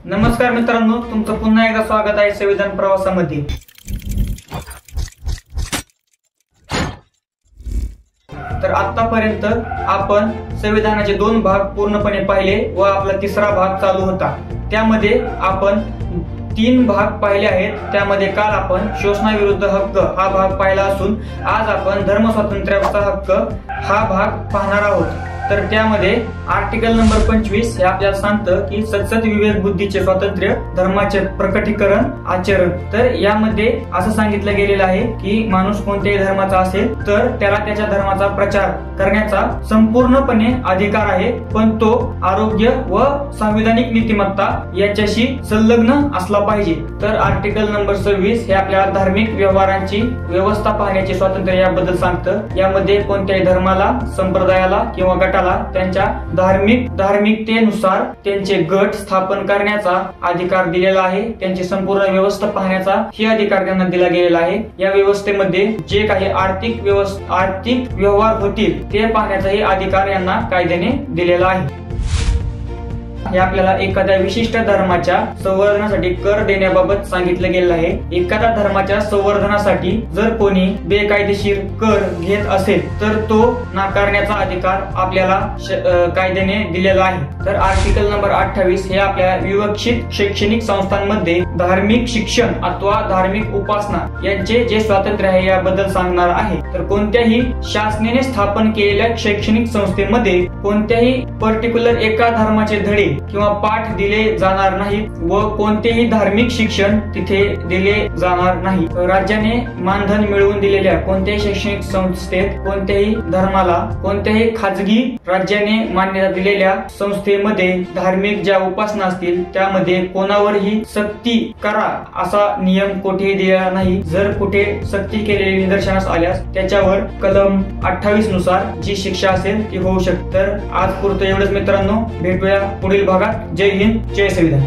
नमस्कार मित्रांनो, तुमचं पुन्हा एकदा स्वागत आहे संविधान प्रवासामध्ये। तर आतापर्यंत आपण संविधानाचे 2 भाग पूर्णपणे पाहिले व आपला तिसरा भाग चालू होता। त्यामध्ये आपण 3 भाग पाहिले आहेत। त्यामध्ये काल आपण शोषणाविरुद्ध हक्क हा भाग पाहिला असून आज आपण धर्म स्वातंत्र्याचा हक्क हा भाग पाहणार आहोत। तर त्यामध्ये आर्टिकल नंबर 25 हे आपल्याला सांगतं की सत्सद विवेक बुद्धीचे स्वातंत्र्य, धर्माचे प्रकटीकरण, आचरण। तर यामध्ये असं सांगितलं गेलेलं आहे की माणूस कोणत्याही धर्माचा असेल तर त्याला त्याच्या धर्माचा प्रचार करण्याचा संपूर्णपणे अधिकार आहे, पण तो आरोग्य व संविधानिक नीतिमत्ता याच्याशी संलग्न असला पाहिजे। तर आर्टिकल नंबर 26 हे आपल्याला धार्मिक व्यवहारांची व्यवस्था पाहण्याचे स्वातंत्र्य याबद्दल सांगतं। यामध्ये कोणत्याही धर्माला, संप्रदायाला किंवा गटाला त्यांच्या धार्मिकतेनुसार त्यांचे गट स्थापन करण्याचा अधिकार दिलेला आहे। त्यांची संपूर्ण व्यवस्था पाहण्याचा ही अधिकार त्यांना दिला गेलेला आहे। या व्यवस्थेमध्ये जे काही आर्थिक व्यवहार होतील ते पाहण्याचाही अधिकार यांना कायद्याने दिलेला आहे। हे आपल्याला एखाद्या विशिष्ट धर्माच्या संवर्धनासाठी कर देण्याबाबत सांगितलं गेलं आहे। एखाद्या धर्माच्या संवर्धनासाठी जर कोणी बेकायदेशीर कर घेत असेल तर तो नाकारण्याचा अधिकार आपल्याला कायद्याने दिलेला आहे। तर आर्टिकल नंबर 28 हे आपल्या विवक्षित शैक्षणिक संस्थांमध्ये धार्मिक शिक्षण अथवा धार्मिक उपासना यांचे जे स्वातंत्र्य आहे याबद्दल सांगणार आहे। तर कोणत्याही शासनाने स्थापन केलेल्या शैक्षणिक संस्थेमध्ये कोणत्याही पर्टिक्युलर एका धर्माचे धडे किंवा पाठ दिले जाणार नाही व कोणतेही धार्मिक शिक्षण तिथे दिले जाणार नाही। राज्याने मानधन मिळवून दिलेल्या कोणत्याही शैक्षणिक संस्थेत कोणत्याही धर्माला, कोणत्याही खाजगी राज्याने मान्यता दिलेल्या संस्थेमध्ये धार्मिक ज्या उपासना असतील त्यामध्ये कोणावरही सक्ती करा असा नियम कुठेही दिलेला नाही। जर कुठे सक्ती केलेली निदर्शनास आल्यास त्याच्यावर कलम 28 नुसार जी शिक्षा असेल ती होऊ शकते। तर आज पुरतं एवढंच मित्रांनो, भेटूया पुढील भागात। जय हिंद, जय संविधान।